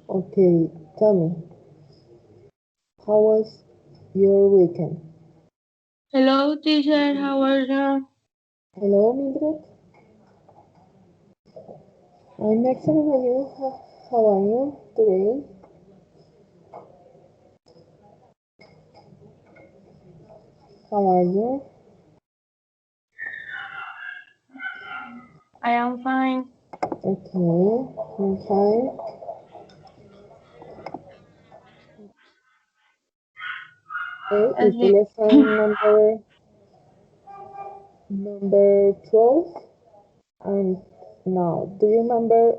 Okay, tell me, how was your weekend? Hello, teacher. How are you? Hello, Mildred. I'm excellent, and you? How are you today? How are you? I am fine. Okay, I'm fine. Okay, As it's the you, lesson number 12. And now, do you remember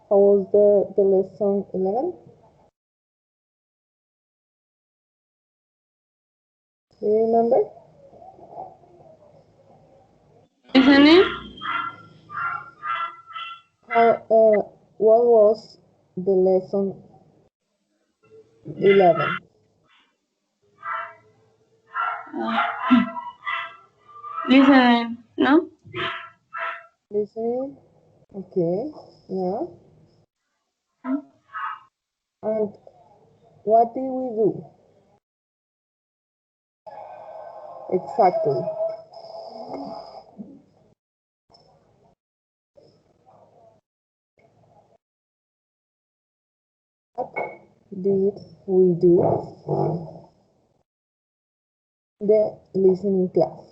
how was the lesson 11? Do you remember? listening? What was the lesson 11? Listening. No? Listening. Okay, yeah. And what did we do? Exactly. What did we do? The listening class.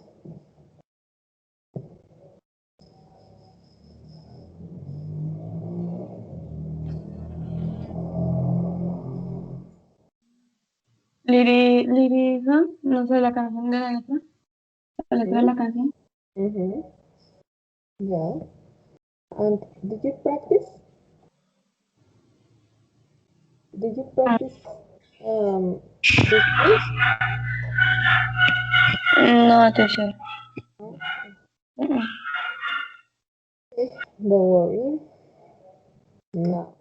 Liri, ¿no? No sé la canción de la letra. La letra de Hmm? la canción. Mm-hmm. Yeah. And did you practice? Did you practice this quiz? No, teacher. No? Mm-mm. Okay, don't worry. Now,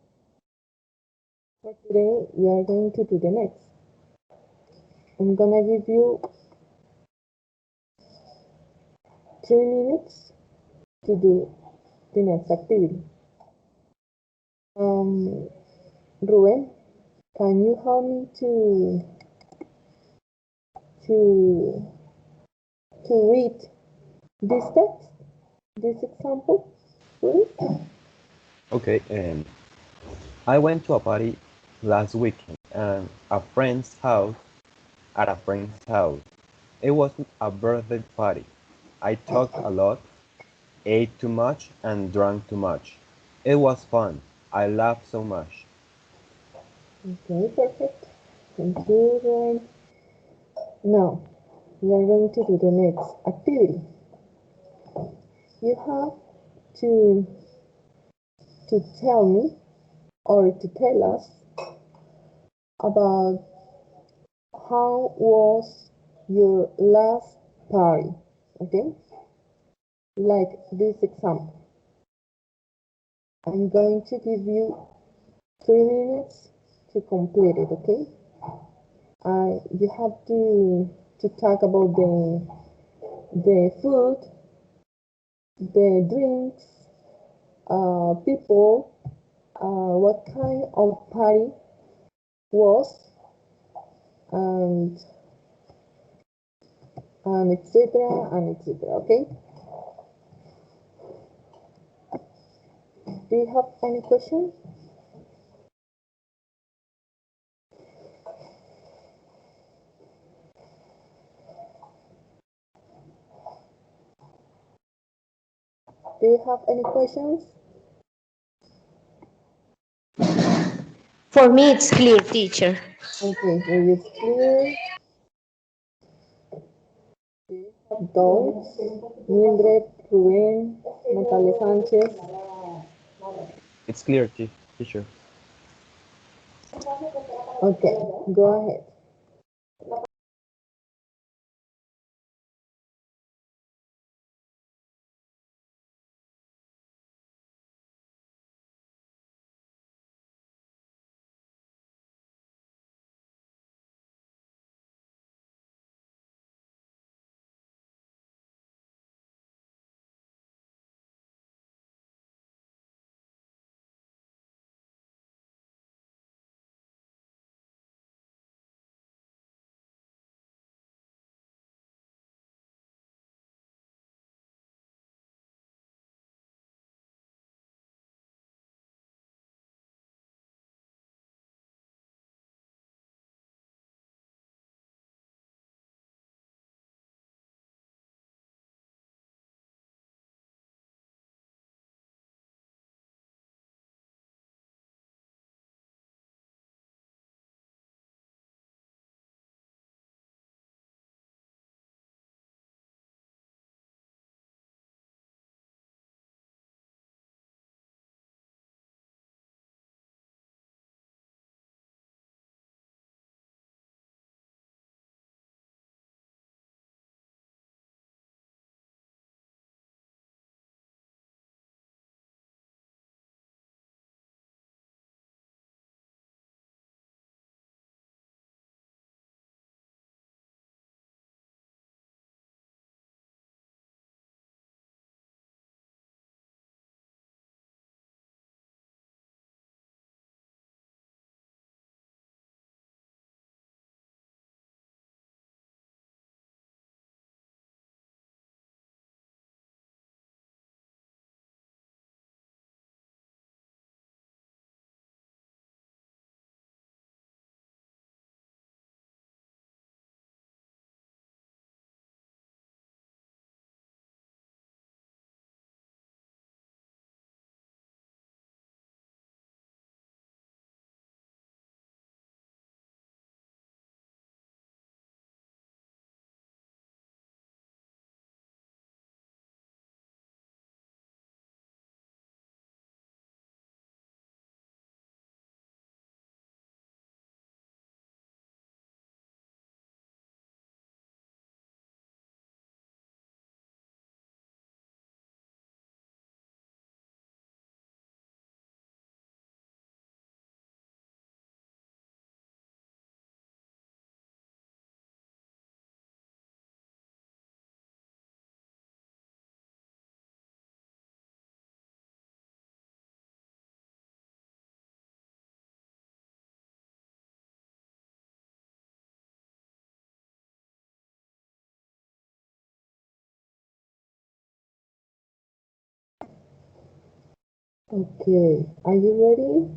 for today, we are going to do the next. I'm gonna give you 3 minutes to do the next activity. Um, Ruben, can you help me to read this text, this example, please? Okay, I went to a party last weekend and at a friend's house. It was a birthday party. I talked a lot, ate too much, and drank too much. It was fun. I laughed so much. Okay, perfect. Thank you, Ruben. Now, we are going to do the next activity. You have to tell me or to tell us about how was your last party, okay? Like this example. I'm going to give you 3 minutes to complete it, okay? You have to talk about the food, the drinks, people, what kind of party was, and etc. and etc. Okay? Do you have any question? Do you have any questions? For me, it's clear, teacher. Okay, so it's clear. Doubts? Mildred, Ruben, Natalia Sanchez. It's clear, teacher. Okay, go ahead. Okay, are you ready?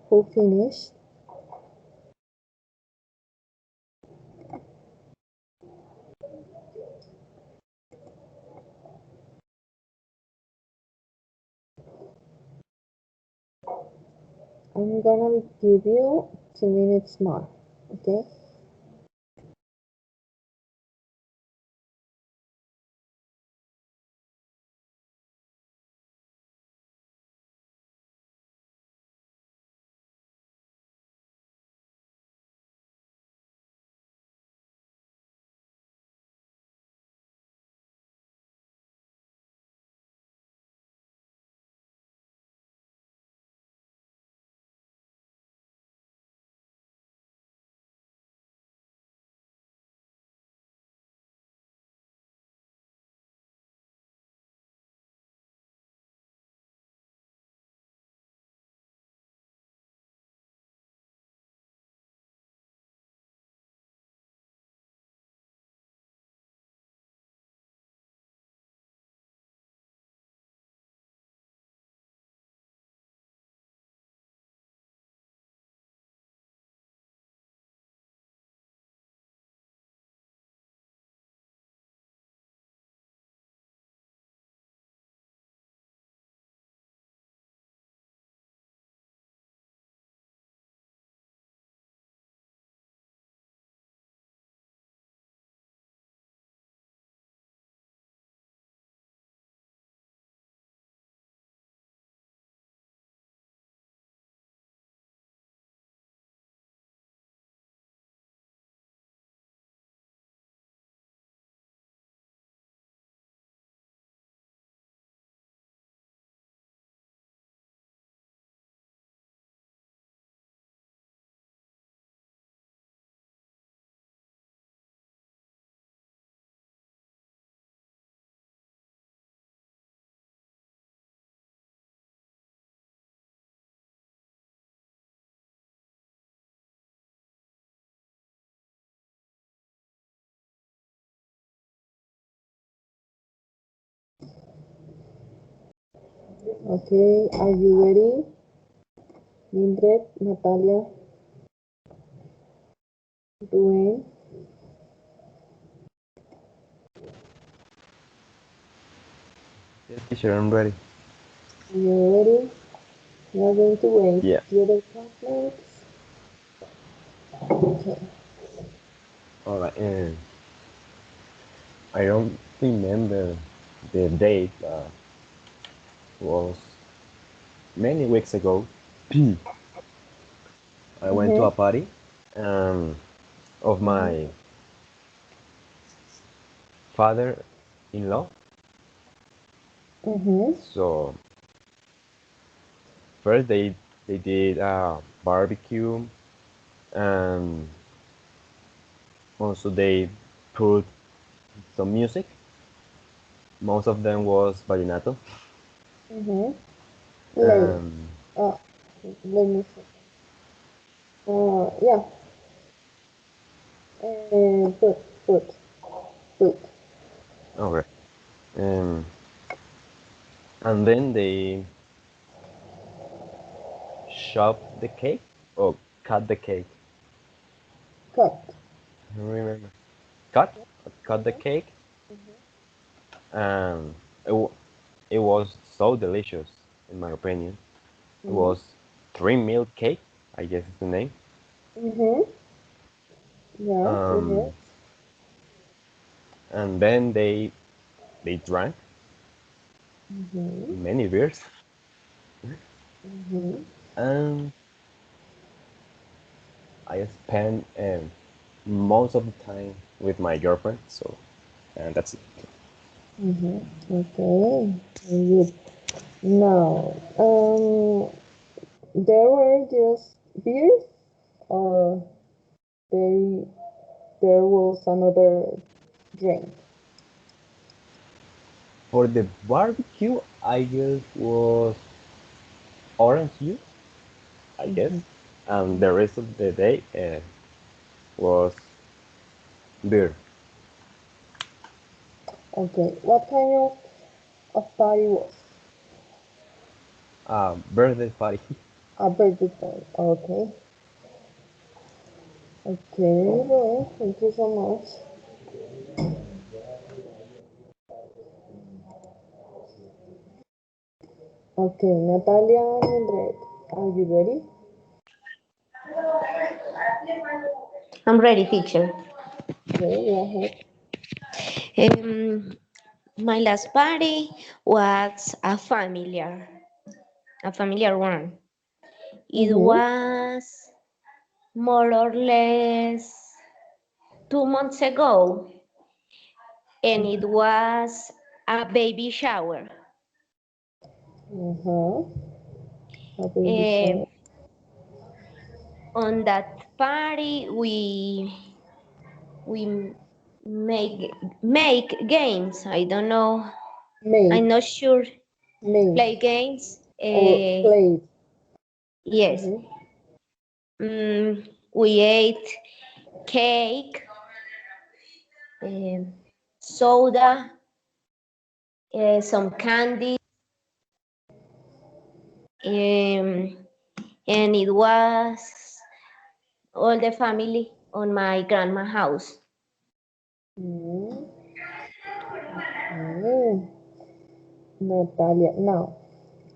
Who finished? I'm gonna give you 2 minutes more, okay? Okay, are you ready? Mildred, Natalia, Dwayne, Yes, teacher, I'm ready. you ready? We are going to wait Yeah. the other classmates. Okay. All right. And I don't remember the date. Was many weeks ago. I went to a Mm-hmm. party um, of Mm-hmm. my father-in-law. Mm-hmm. So first they did a barbecue, and also they put some music. Most of them was vallenato. Mm-hmm. Like, Um, uh, let me see. Yeah. Fruit, fruit, fruit. okay. Um, and then they chop the cake or cut the cake. Cut. I don't remember. cut the cake, and it was so delicious, in my opinion. It was 3 milk cake, I guess is the name. Mm-hmm. Yeah, 3 minutes. Um, and then they drank Mm-hmm. many beers, Mm-hmm. and I spent most of the time with my girlfriend. So, and that's it. Mm-hmm. Okay. Very good. Now, there were just beers, or they there was another drink. For the barbecue, I guess was orange juice, I guess, Mm-hmm. and the rest of the day was beer. Okay. What kind of party was? Birthday party. A birthday party. Okay. Okay. Well, thank you so much. Okay, Natalia and Mildred, are you ready? I'm ready, teacher. Okay, go ahead. Um, my last party was a familiar one. It Mm-hmm. was more or less 2 months ago, and it was a baby shower. Uh-huh. A baby Um, shower. on that party, we make games. I don't know. I'm Made. not sure. Made. Play games. Or played. Yes. Mm-hmm. We ate cake, soda, some candy, um, and it was all the family on my grandma house. Mm-hmm. Okay. Natalia. Now,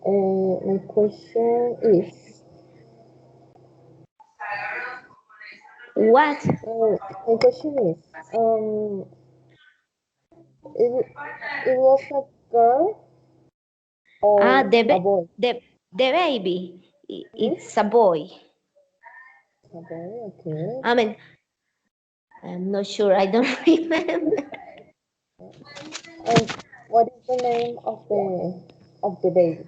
my question is, What? my question is, it, it was a girl Ah, or a boy? the baby. Mm-hmm. It's a boy. A boy, okay. I mean, I'm not sure. I don't remember. And what is the name of the baby?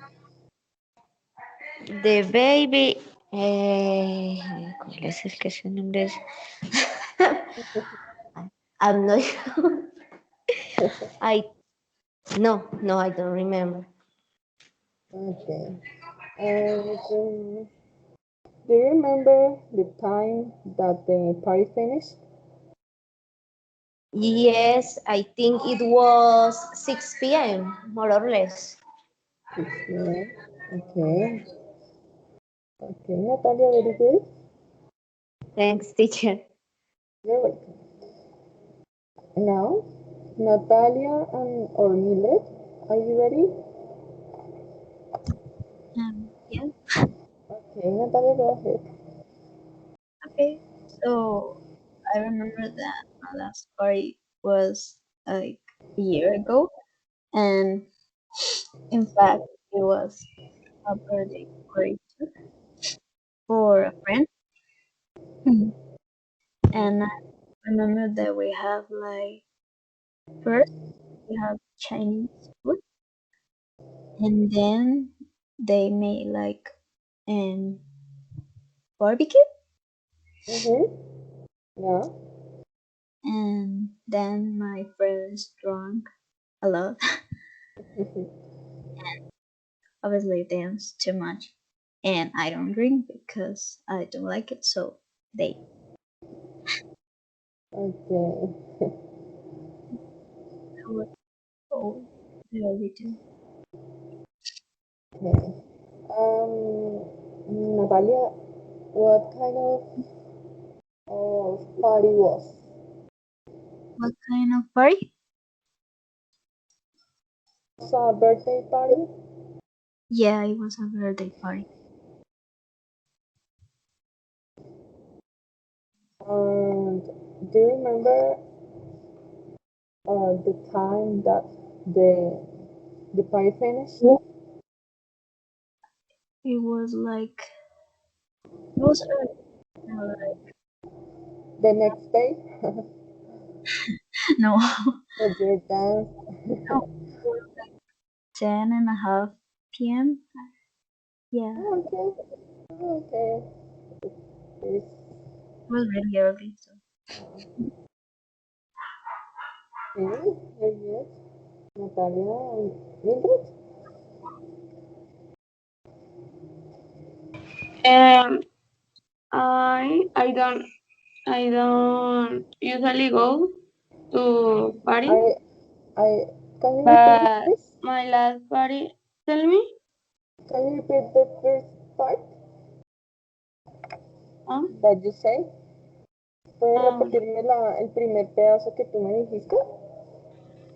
The baby. ¿Cuál es el que su nombre es? I'm not sure. I no, I don't remember. Okay. And do you remember the time that the party finished? Yes, I think it was 6 p.m. more or less. 6 p.m. Okay. Okay, Natalia, very good. Thanks, teacher. You're welcome. Now, Natalia and or Mildred, are you ready? Yeah. Okay, Natalia, go ahead. Okay. So I remember that my last party was like a year ago, and in fact, it was a birthday party for a friend. Mhm. And I remember that we have like first we have Chinese food, and then they made like an barbecue, Mm-hmm. Yeah. and then my friends drank a lot. Obviously, danced too much, and I don't drink because I don't like it. So they Okay. were all the other two. Okay. Natalia, what kind of party was? What kind of party? It's a birthday party. Yeah, it was a birthday party. And do you remember the time that the party finished? It was like it was early. The next day, No, with your dance. no, it was like 10:30 p.m. Yeah, it Okay, okay. It's, was really early. So okay, very good. Natalia and Mildred? Um, I don't usually go to party, I, I, can you repeat it, but please? my last party, tell me, Can you repeat the first part huh? that you say? ¿Puedes Um, repetirme el primer pedazo que tú me dijiste?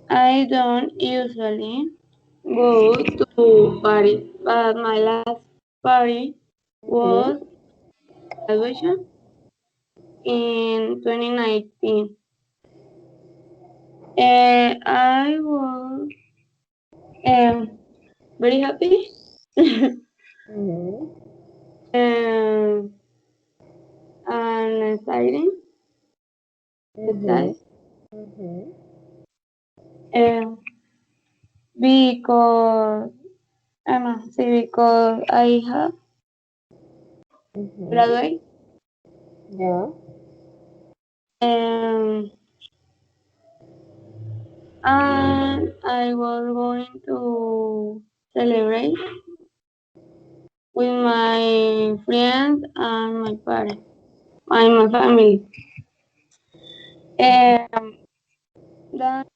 I don't usually go to party, but my last party was Mhm, graduation in 2019. I was very happy. mhm, um, and exciting, mhm, excited, mhm, um, because I must say because I have mhm. graduated Yeah. um, and I was going to celebrate with my friends and my parents and my family. That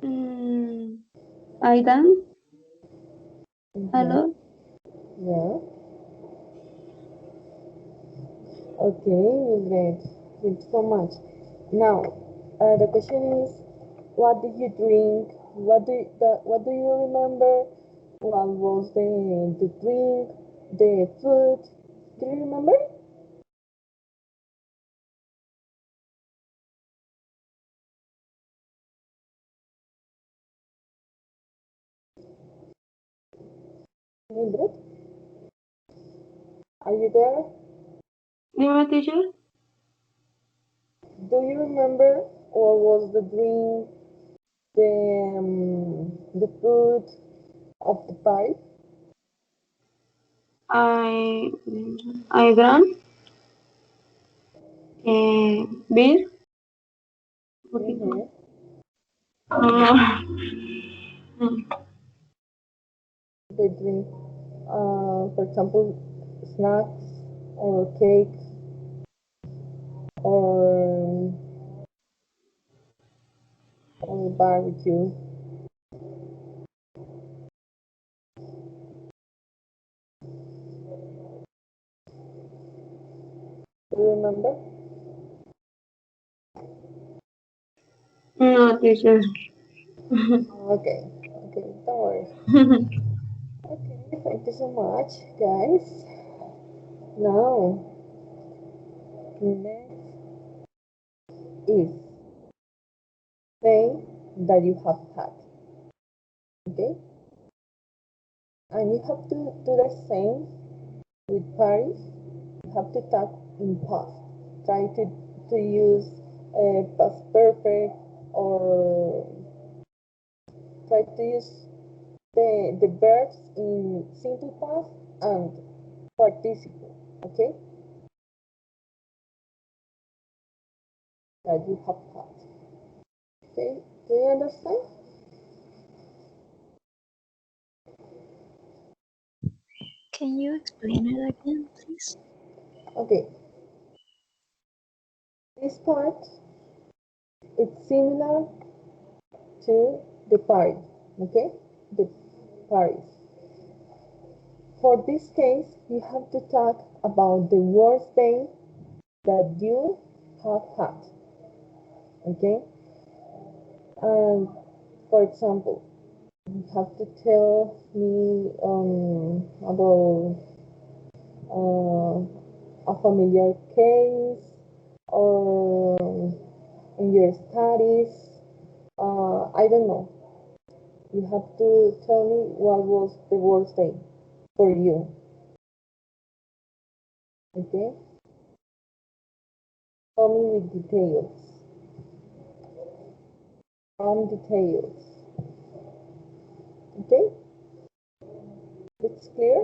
um, I dance a Mhm. lot. Yeah. Okay, great. Thank you so much. Now, the question is, what did you drink? What do you remember? What was the drink, the food? Do you remember? Mildred, are you there? Dime, teacher. Do you remember what was the drink, the food of the party? I I drank beer, un poquito más. Mm-hmm. No, They drink, for example, snacks or cakes or barbecue. Do you remember? no, teacher. Okay, okay, don't worry. Okay, thank you so much, guys. Now, next is thing that you have had. Okay, and you have to do the same with Paris. You have to talk in past. Try to use past perfect or try to use the verbs in simple past and participle. Okay, that you have had. Okay, do you understand? can you explain it again, please? Okay, this part it's similar to the party. Okay, the Paris. For this case, you have to talk about the worst day that you have had. Okay? And for example, you have to tell me about a familiar case or in your studies. I don't know. You have to tell me what was the worst day for you. Okay? Tell me with details. Some details. Okay? It's clear?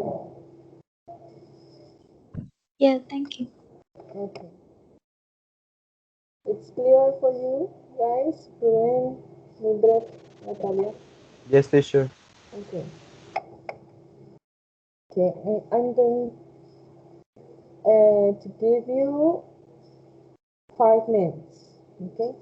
Yeah, thank you. Okay. It's clear for you guys? Ruben, Mildred, Natalia? Yes, teacher. Okay. Okay, I'm going to give you 5 minutes. Okay?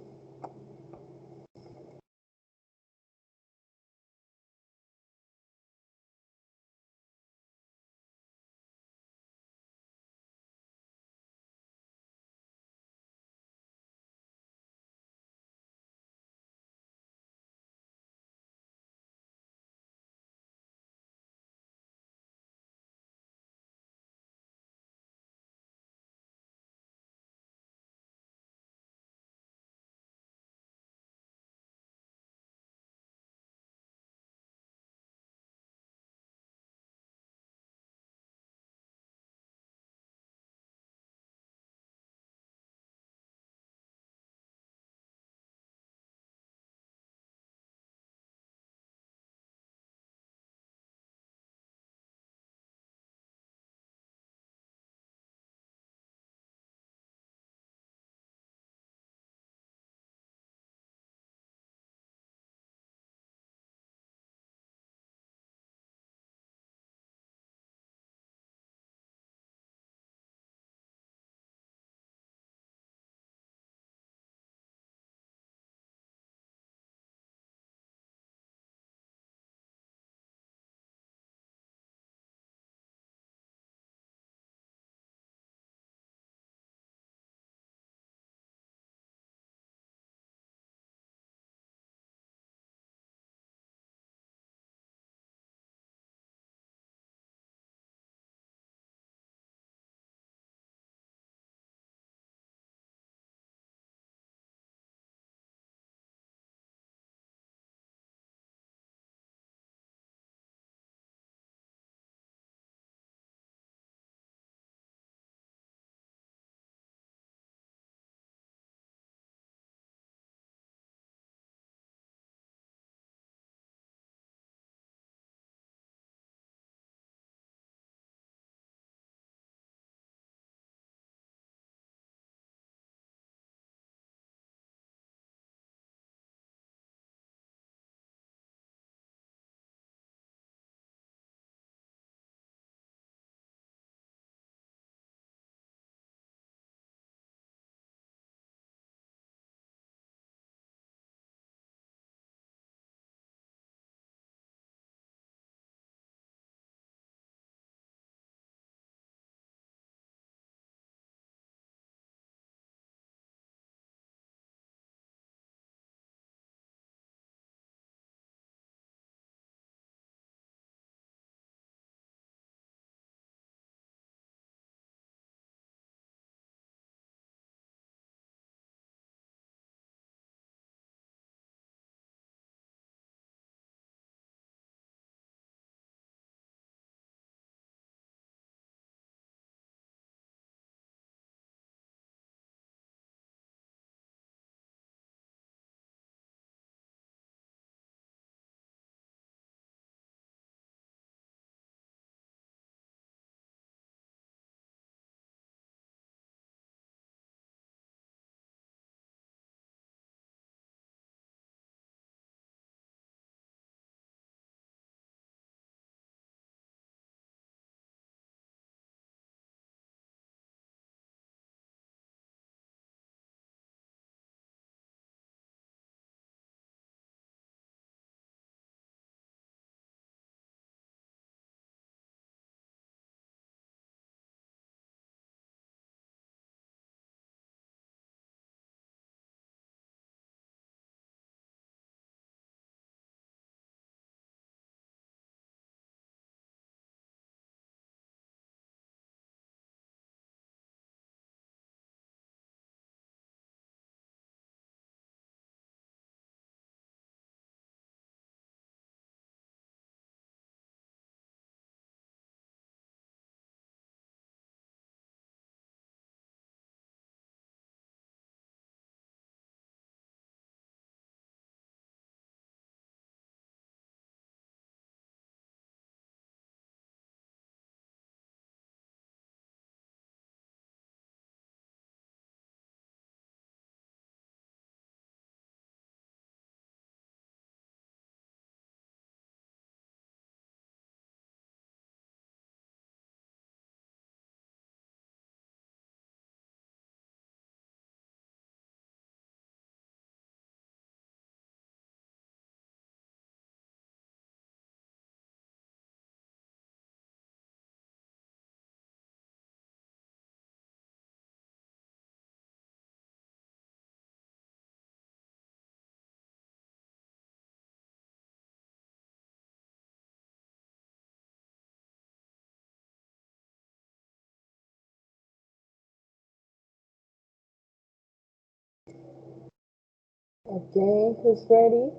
Okay, who's ready?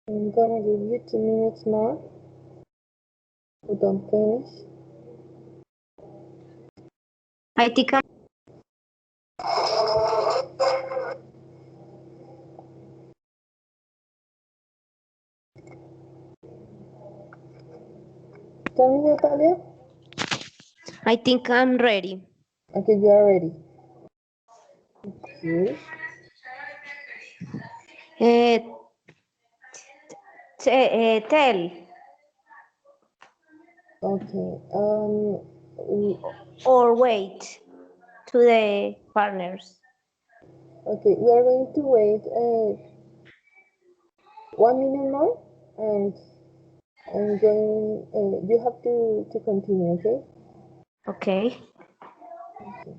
I'm gonna give you 2 minutes more. We don't finish. I think I'm Tell me, Natalia. ready. Okay, you are ready. Okay. Uh, tell Okay. or wait to the partners. Okay, we are going to wait 1 minute more, and I'm going. You have to continue. Okay. Okay.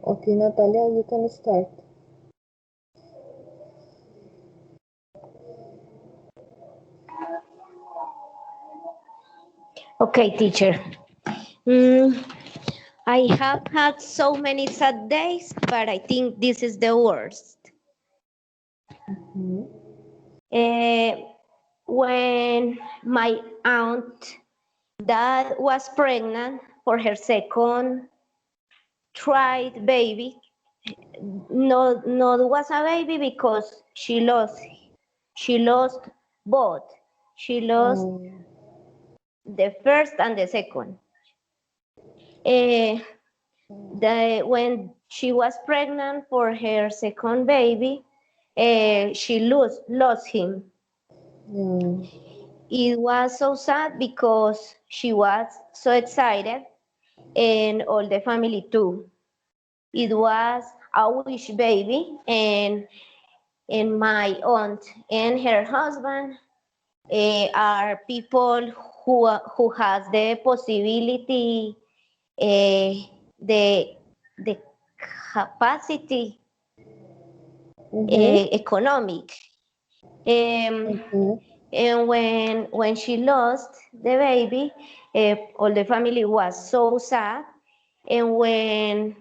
Okay, Natalia, you can start. Okay, teacher. Mm, I have had so many sad days, but I think this is the worst. Mhm. When my aunt that was pregnant for her second tried baby, not was a baby because she lost both. She lost the first and the second. When she was pregnant for her second baby, she lost him. Yeah. It was so sad because she was so excited and all the family too. It was a wish baby, and my aunt and her husband are people who has the possibility, the capacity economic. Okay. And when she lost the baby, all the family was so sad. And when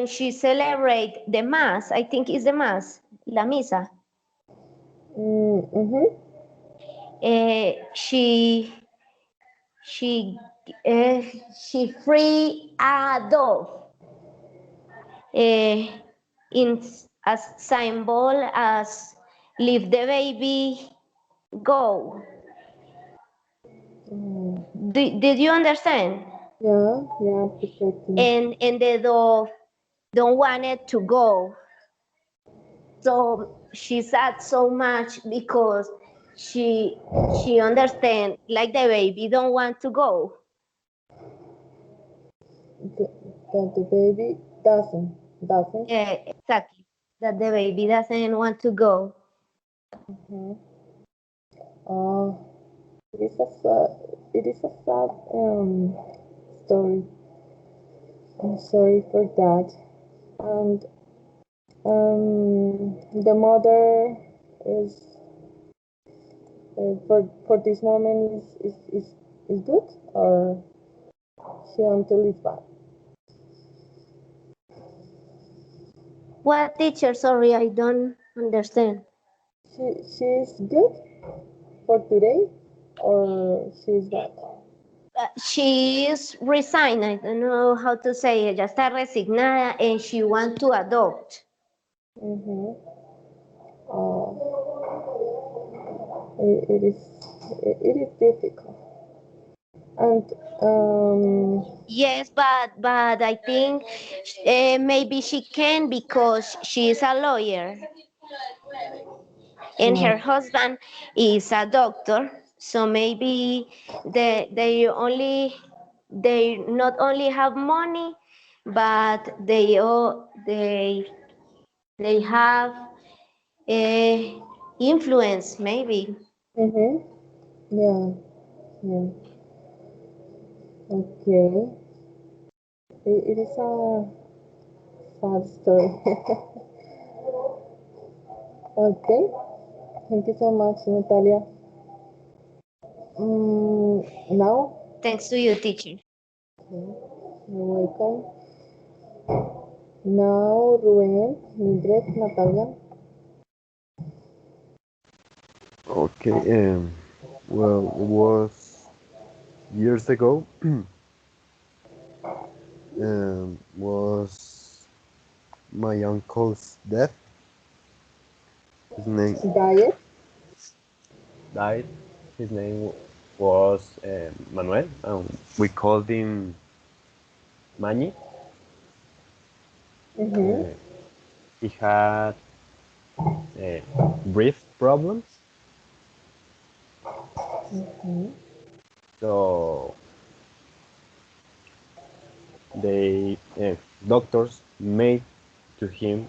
she celebrate the mass, I think it's the mass, la misa, Mm-hmm. she she uh, she free a dove in as symbol as leave the baby go. Did you understand? Yeah, yeah, perfectly. And the dove don't want it to go. So she sad so much because she understand like the baby don't want to go. That the baby doesn't. Exactly. That the baby doesn't want to go. Uh, It is a sad story. I'm sorry for that. And the mother is for this moment is good, or she until is bad. What teacher? Sorry, I don't understand. She's good for today, or she's bad. She is resigned. I don't know how to say it. Ya está resignada and she want to adopt. Mm-hmm. It is difficult. And Yes, but I think maybe she can because she is a lawyer and yeah. her husband is a doctor. So maybe they not only have money, but they have influence maybe. Mm-hmm. Yeah. Yeah. Okay. It is a sad story. Okay. Thank you so much, Natalia. Now, Thanks to you, teacher. you're welcome. Now, Ruben, Mildred, Natalia. Okay, well, it was years ago. Was my uncle's death. His name Diet. died. His name was Manuel, and we called him Mani. Mm-hmm. He had breath problems, Mm-hmm. so they doctors made to him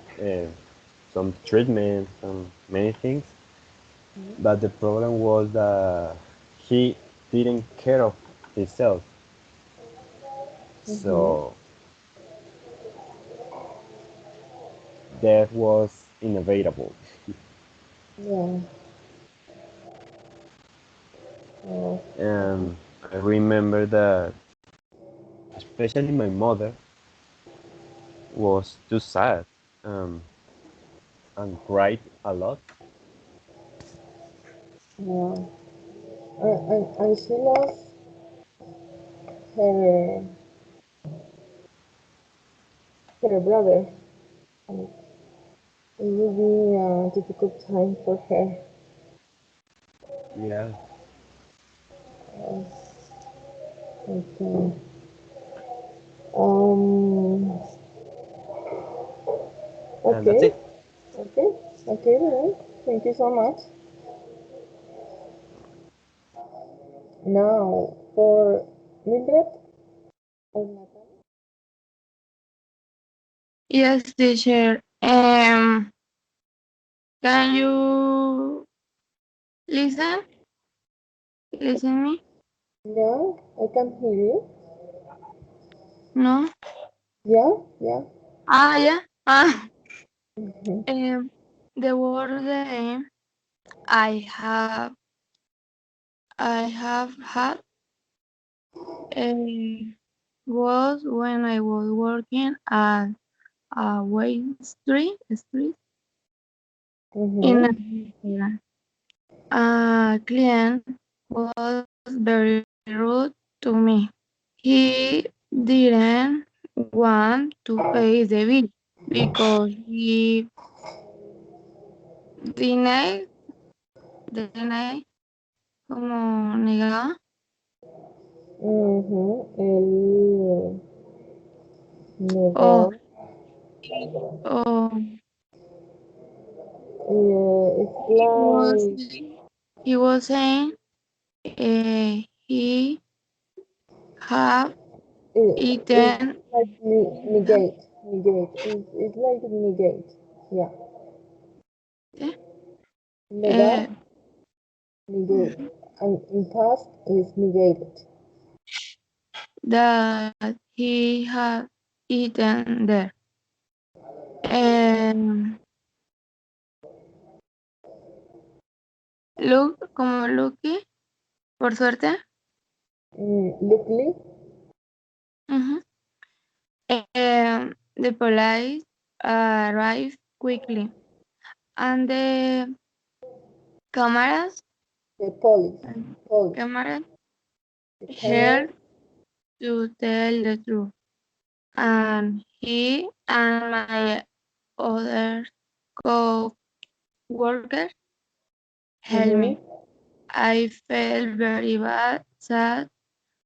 some treatments and many things. But the problem was that he didn't care of himself, Mm-hmm. so death was inevitable. Yeah. Oh, And I remember that, especially my mother, was too sad um, and cried a lot. yeah. And she lost her brother. And it will be a difficult time for her. Yeah, Okay. Um. and that's Okay. it. Okay. Okay, Ruben. Thank you so much. Now, for Mildred or Natalia. Yes, teacher. Can you listen? Listen me? Yeah, I can hear you. No? Yeah, yeah. Ah, yeah. Ah. Mhm. The word I have I have had was when I was working at a Wayne Street in a Mhm. restaurant. A client was very rude to me. He didn't want to pay the bill because he denied, denied como negaba. Mhm. El Oh, negó. oh, It's he was like he was saying he have it's eaten. like negate. It's like negate. Yeah. Negar, Uh, negate. and in past is negated. That he had eaten there. And look, como lucky, por suerte. Luckily, Ujú. The police arrived quickly, and the cameras, the police, cameras the camera, here to tell the truth. And he and my other co-worker helped mm-hmm. me. I felt very bad, sad,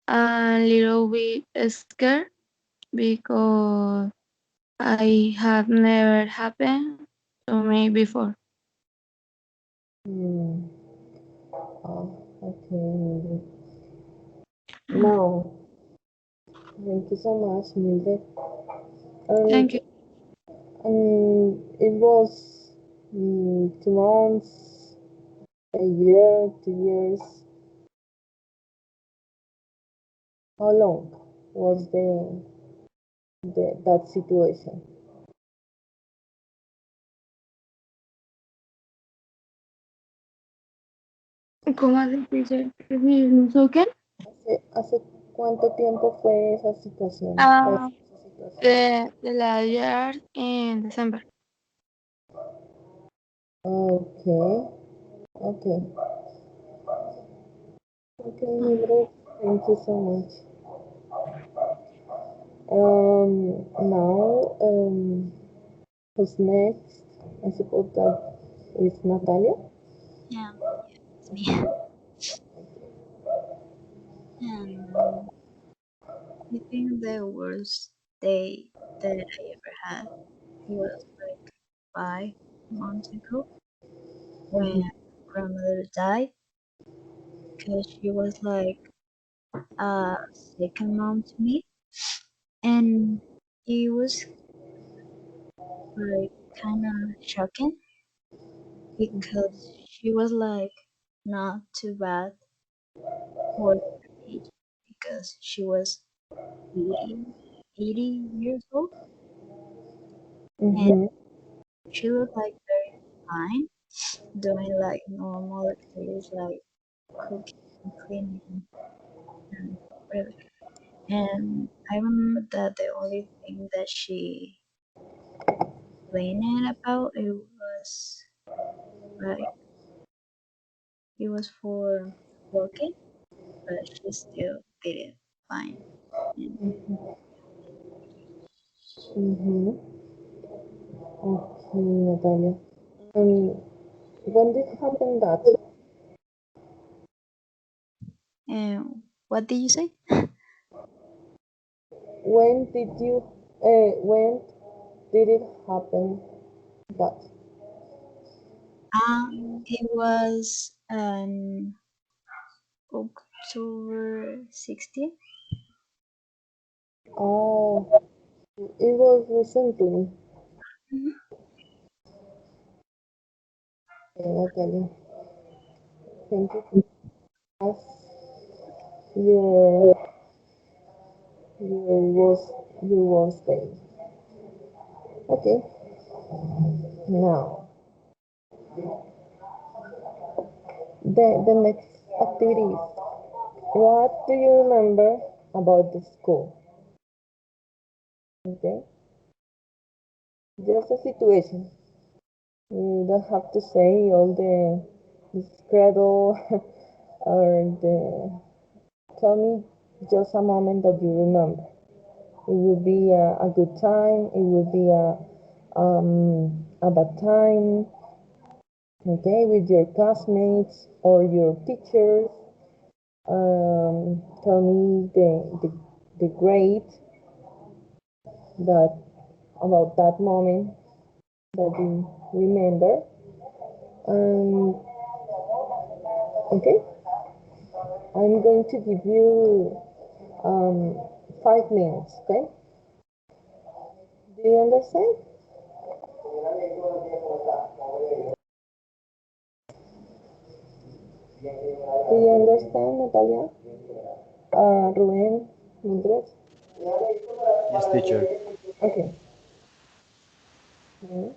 and little bit scared because I have never happened to me before. Okay. Now, thank you so much, Mildred. And Thank you. it was 2 months, a year, 2 years. How long was that situation? ¿Cómo así, teacher? ¿No so qué? ¿Hace cuánto tiempo fue esa situación? Ah, Esa situación. the last year in December. Okay, okay, okay, Mildred. Thank you so much. Now, who's next? I suppose that is Natalia. Yeah, it's me. And I think the worst day that I ever had was like 5 months ago when grandmother died because she was like a second mom to me, and it was like kind of shocking because she was like not too bad for her age because she was 80, 80 years old, and Mm-hmm. she looked like very fine doing like normal activities like cooking and cleaning and whatever. And I remember that the only thing that she complaining about like it was for working, but she still did it fine. And Mm-hmm. Okay, Natalia. When did happen that? and what did you say? When did you? When did it happen that? It was October 16th. Oh, it was recently. Mhm. Okay, Natalia. Thank you for us. Your your worst day. Okay. Now the next activities. What do you remember about the school? Okay. Just a situation. You don't have to say all the scrabble or the. Tell me just a moment that you remember. It would be a good time. It would be a bad time. Okay, with your classmates or your teachers. Tell me the grade that about that moment that you remember. Okay, I'm going to give you 5 minutes. Okay, do you understand? Do you understand, Natalia? Rubén, Mildred? Yes, teacher. Okay. Mm.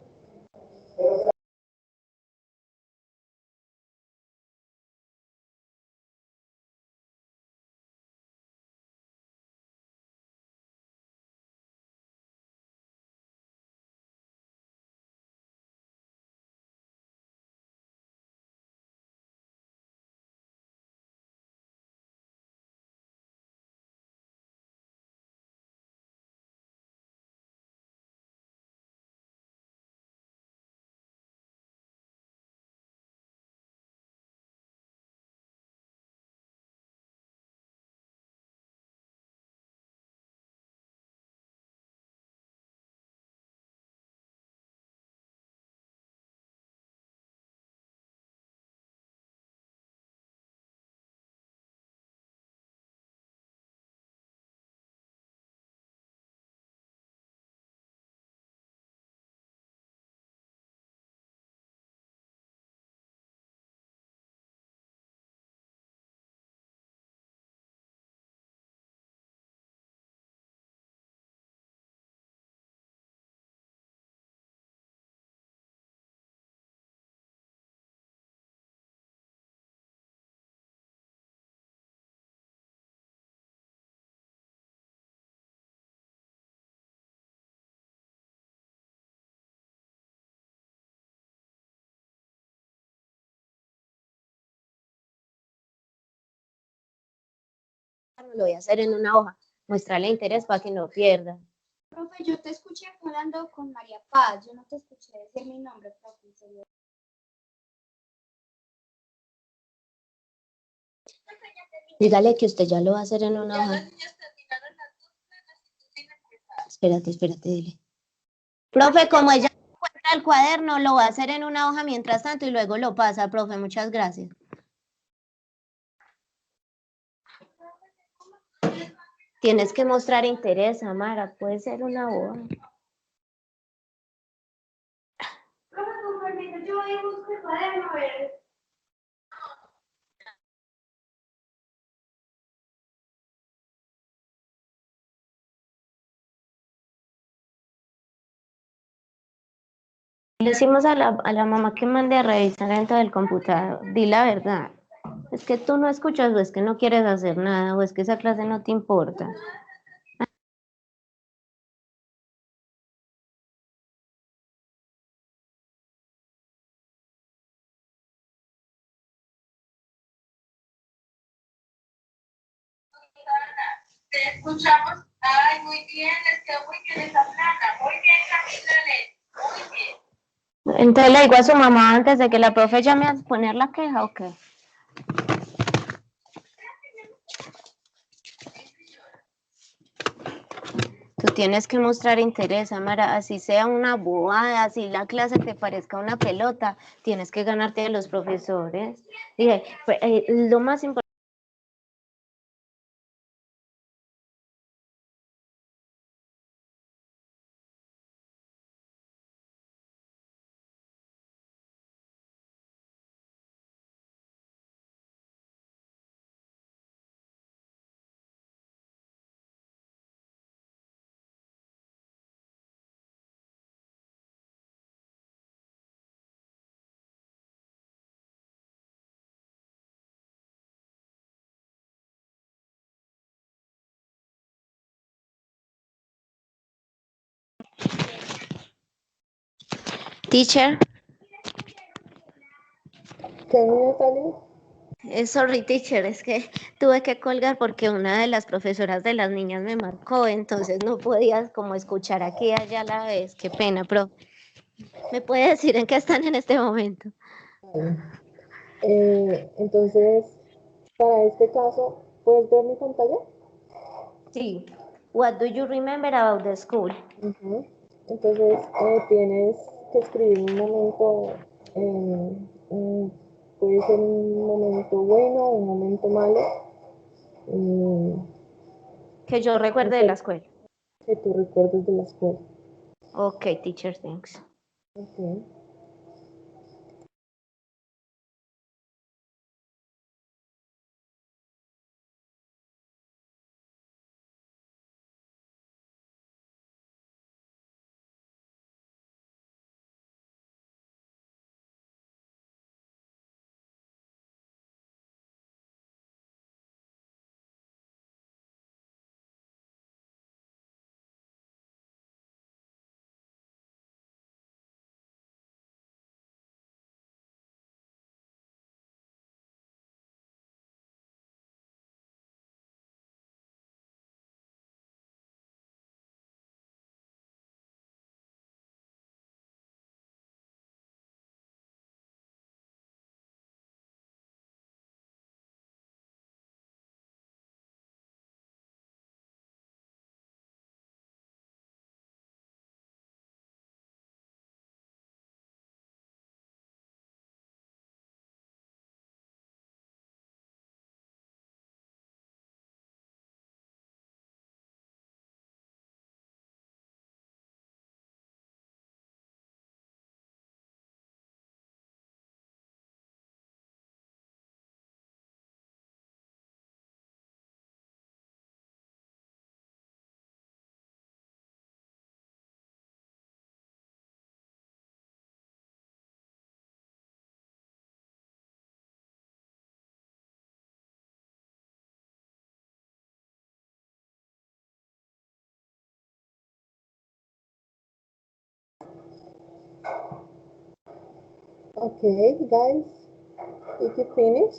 Lo voy a hacer en una hoja. Muéstrale interés para que no pierda. Profe, yo te escuché hablando con María Paz, yo no te escuché decir mi nombre, profe, en serio. Dígale que usted ya lo va a hacer en una hoja. Espérate, dile. Profe, como ella no encuentra el cuaderno, lo va a hacer en una hoja mientras tanto y luego lo pasa, profe. Muchas gracias. Tienes que mostrar interés, Amara. Puede ser una hoja. Profe, con permiso, yo voy a buscar el cuaderno, a ver. Le decimos a la mamá que mande a revisar dentro del computador. Di la verdad. Es que tú no escuchas o es que no quieres hacer nada o es que esa clase no te importa. Te escuchamos. Ay, muy bien, les quedó muy bien esa plana. Muy bien, Camila, muy bien. Entonces le digo a su mamá antes de que la profe llame a poner la queja o qué. Tú tienes que mostrar interés, Amara, así sea una bobada, así la clase te parezca una pelota, tienes que ganarte a los profesores. Dije, lo más importante. Teacher, Can you, Natalia? sorry, teacher, es que tuve que colgar porque una de las profesoras de las niñas me marcó, entonces no podías como escuchar aquí y allá a la vez. Qué pena, pero ¿me puede decir en qué están en este momento? Vale. Entonces, para este caso, ¿puedes ver mi pantalla? Sí. What do you remember about the school? Ujú. Entonces, tienes que escribir un momento, puede ser un momento bueno, un momento malo, mm, Que yo recuerde de la escuela. que tú recuerdes de la escuela. Ok, teacher, thanks. Ok. Okay, guys, did you finish?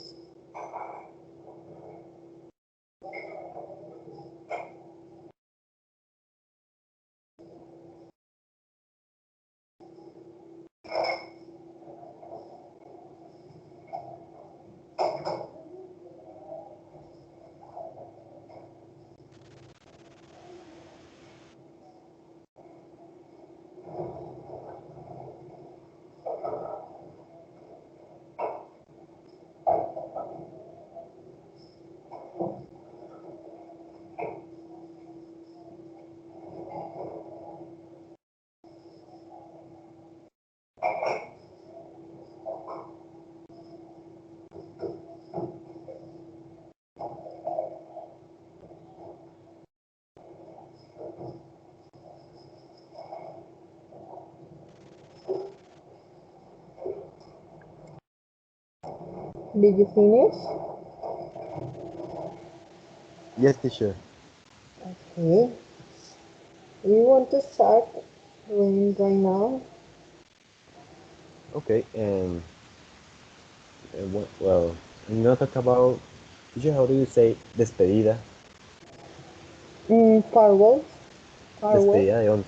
Did you finish? Yes, teacher. Okay. We want to start doing right now. Okay, well, I'm gonna talk about, teacher, how do you say despedida? Farewell. Farewell. Despedida de 11.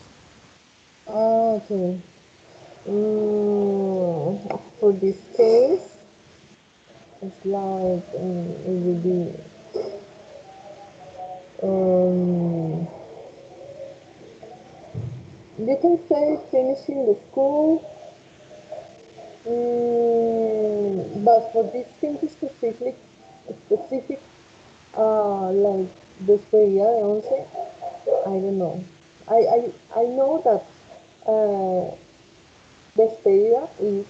Okay. For this case, it's like it will be you can say finishing the school, but for this thing specific, like despedida de once, I don't know. I know that despedida is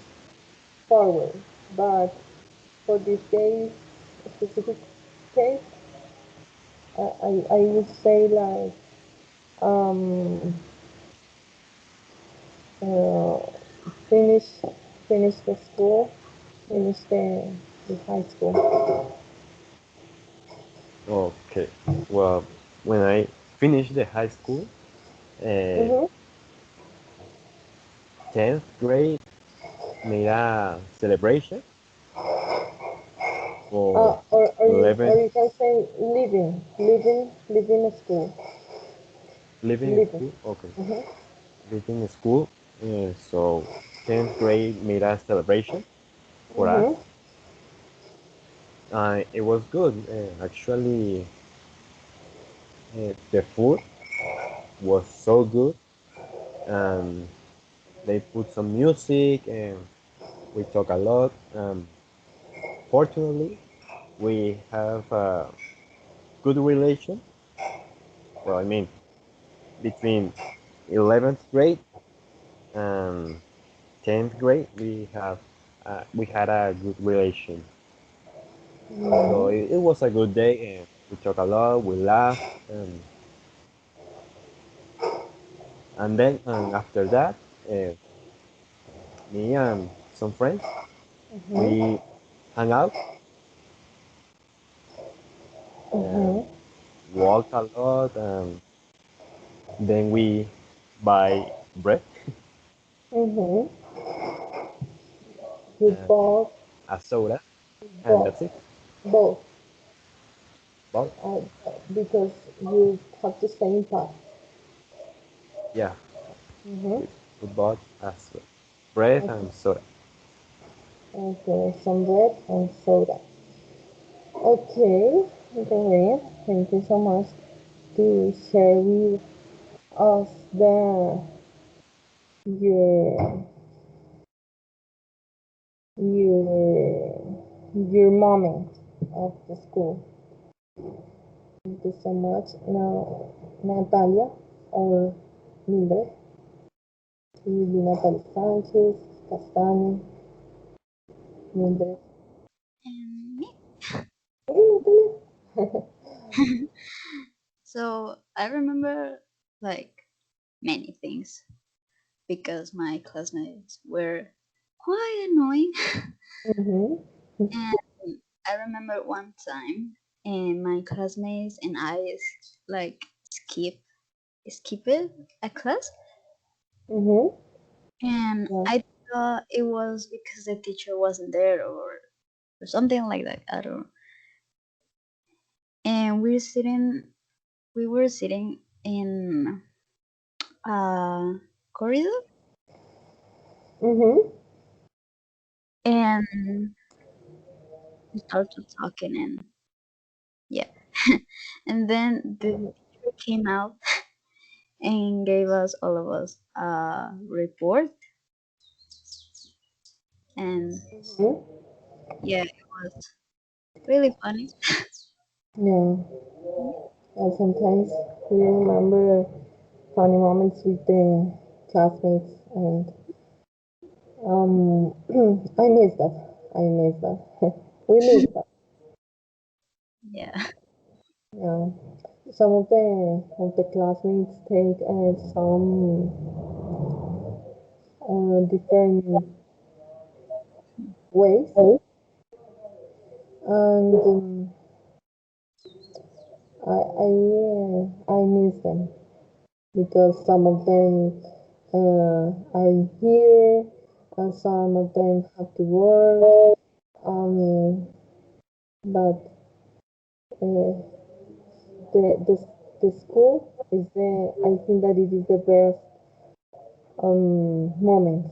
forward, but for this case, specific case, I would say like um, uh, finish finish the school, finish the high school. Okay, well, when I finished the high school, uh, Mm-hmm. 10th grade made a celebration for Or 11th, you can say living a school, living in living. school. Okay, Mm-hmm. living in school. So 10th grade made a celebration for us. Mm-hmm. It was good. Actually, the food was so good, and they put some music, and we talk a lot. Fortunately, we have a good relation. Well, I mean, between 11th grade and 10th grade, we had a good relation. So Mm-hmm. it was a good day, and we talk a lot, we laugh, and then after that, uh, me and some friends, Mm-hmm. we hang out and Mm-hmm. walk a lot, and then we buy bread Mm-hmm. You and bought a soda, and both, that's it. both, But uh, because you have the same path. yeah, Mm-hmm. we bought as bread Okay. and soda. Okay, some bread and soda. Okay, okay, thank you so much to share with us your your moment of the school. Thank you so much. Now, Natalia or Mildred, it will be Natalia Sanchez, Castaño, Mildred. And me. Hey, Natalia. So I remember like many things because my classmates were quite annoying. Mm-hmm. And I remember one time, and my classmates and I like skipped a class, Mm-hmm. And Yeah. I thought it was because the teacher wasn't there or something like that. I don't know. And we were sitting in a corridor, Mm-hmm. and we started talking, and yeah. And then the teacher came out and gave us all of us a report, and Mm-hmm. yeah, it was really funny. Yeah. And sometimes we remember funny moments with the classmates, and I miss that. I miss that. We miss that. Yeah. Yeah. Some of the classmates take some different ways, and I miss them because some of them are here, and some of them have to work. But uh, the school is the I think that it is the best moment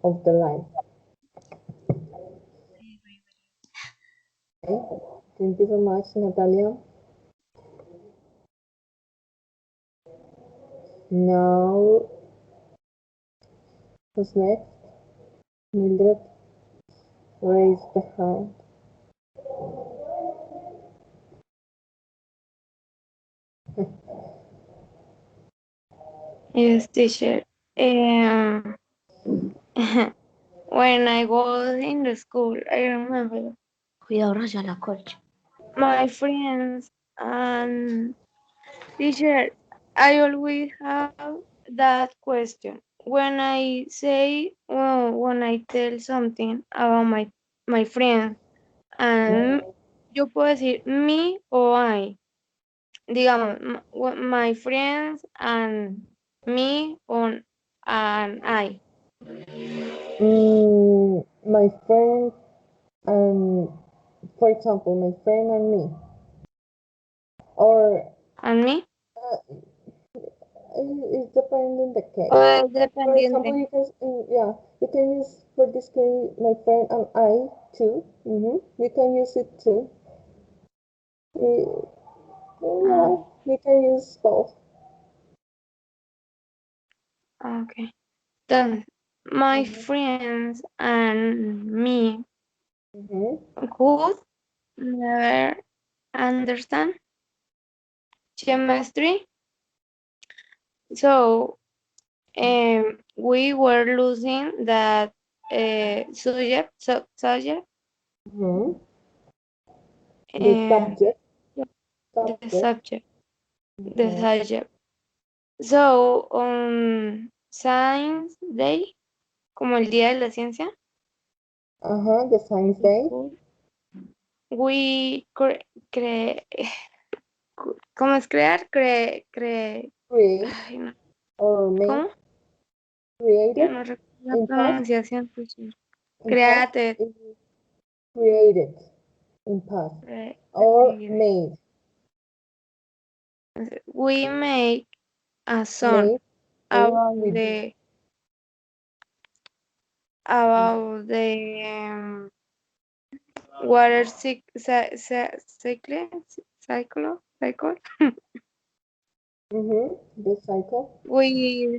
of the life. Okay? Thank you so much, Natalia. Now, who's next? Mildred, raise the hand. Yes, teacher. Um, when I was in the school, I remember Cuidado, raya la colcha. my friends and teacher. I always have that question when I say, well, when I tell something about my friend, and yo puedo decir me o I. Digamos, my friends and me on and I. My friend and, for example, my friend and me, or And me, it's depending the o case. es For example, dependiente. yeah, you can use for this case my friend and I too. You can use it too. Ah, Yeah, you can use both. okay. Then my friends and me Mm-hmm. could never understand chemistry. So we were losing that subject, Mm-hmm. The uh, subject, the subject. subject, the Mm-hmm. subject. So on Science Day, como el Día de la Ciencia, The science day. we ¿cómo es crear? Create Ay, no, or make, ¿cómo? Ya created no recuerdo la in past, pronunciación, teacher. in past Created, is created in past, or created. made, We make a song made, made about with the water cycle. the cycle. We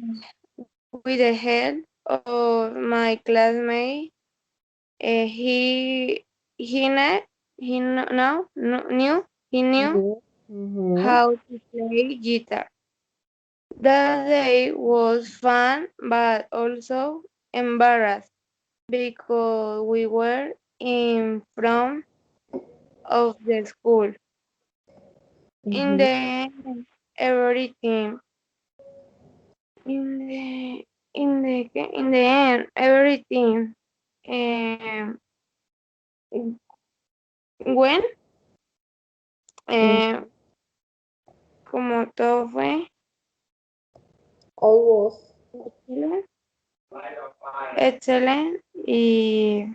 with the help of my classmate. He knew he knew Mm-hmm. Mm-hmm. how to play guitar. That day was fun, but also embarrassed because we were in front of the school. In the Mm-hmm. end, everything in the in the end everything um, went Mm. eh, como todo fue Almost. posible. excellent. We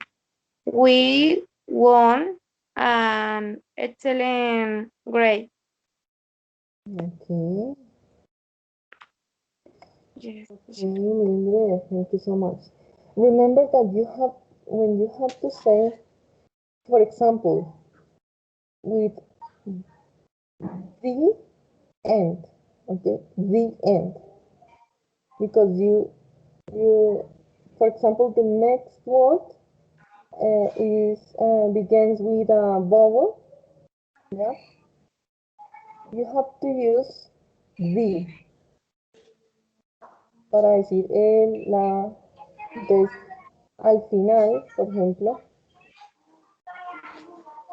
won an excellent grade. Okay. Yes. Mildred, thank you so much. Remember that when you have to say, for example, with the end, okay, the end, because for example, the next word is begins with a vowel, yeah. You have to use the para decir el, la, entonces al final, por ejemplo,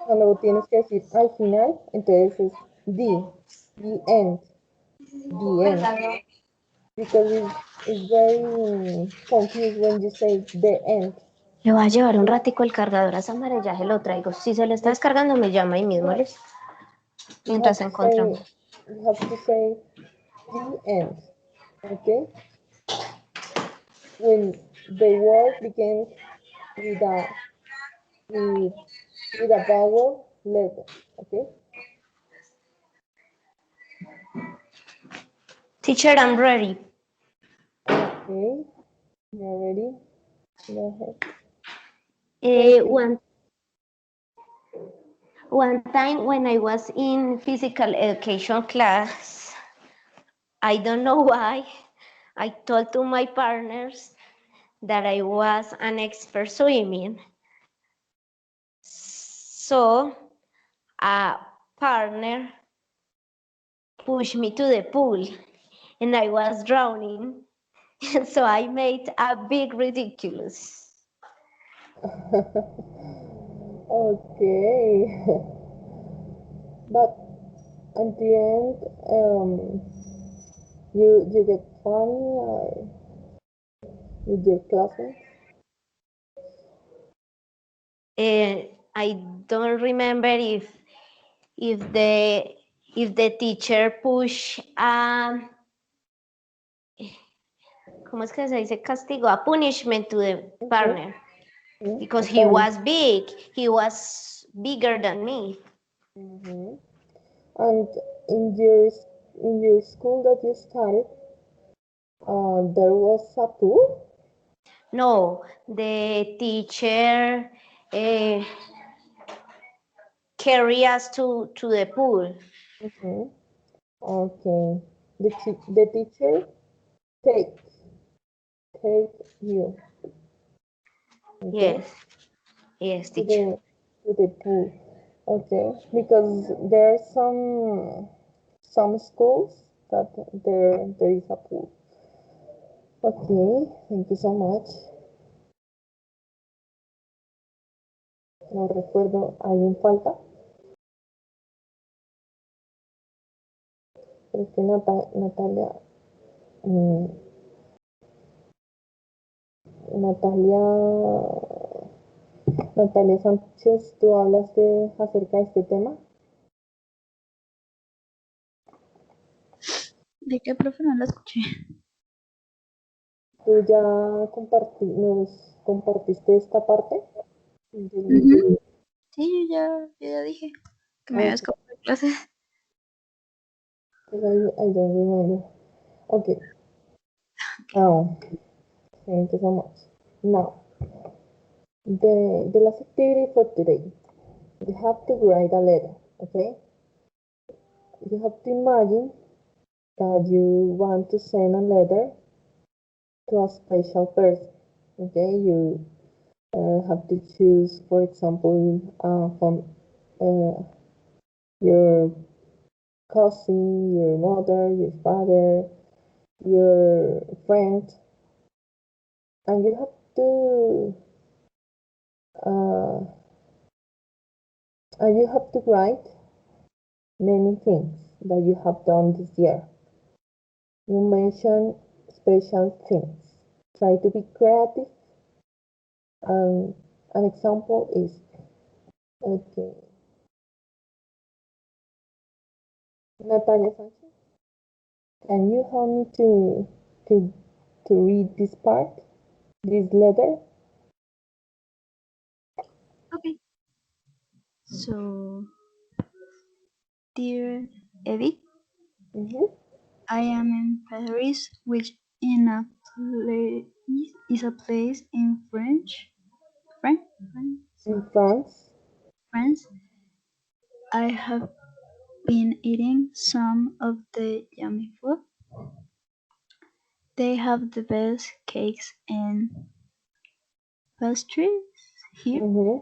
cuando tienes que decir al final, entonces es the end, the end, because it's very confused when you say the end. Le voy a llevar un ratico el cargador a Samara y ya se lo traigo. Si se lo está descargando, me llama ahí mismo, ¿listo? Mientras encontramos. You have to say the end, okay? When the word begins with a vowel letter, okay? Teacher, I'm ready. Okay, you're ready? Go ahead. One time when I was in physical education class, I don't know why, I told to my partners that I was an expert swimming. So a partner pushed me to the pool and I was drowning. And so I made a big ridiculous. Okay. But at the end, you get funny with your classmates? I don't remember if the teacher push ¿cómo es que se dice castigo? A punishment to the partner because he was big. He was bigger than me. And in your school that you studied, there was a pool? No, the teacher carry us to the pool. Okay. The teacher take you. Okay? Yes, teacher. To the pool. Okay, because there are some schools that there is a pool. Okay, thank you so much. No recuerdo, ¿alguien falta? Creo que Natalia, Natalia Sánchez, ¿tú hablas acerca de este tema? ¿De qué, profe? No la escuché. ¿Tú ya nos compartiste esta parte? Sí, yo ya dije que me había escapado de clases. I don't remember. Okay. Now, thank you so much. Now, the last activity for today. You have to write a letter, okay? You have to imagine that you want to send a letter to a special person, okay? You have to choose, for example, from your cousin, your mother, your father, your friend, and you have to write many things that you have done this year. You mention special things. Try to be creative. An example is, okay, Natalia Sanchez, can you help me to read this part? this letter. Okay. So, dear Evie, Mm-hmm. I am in Paris, which in a place is a place in France. In France. France. I have been eating some of the yummy food. They have the best cakes and pastries here. Mm-hmm.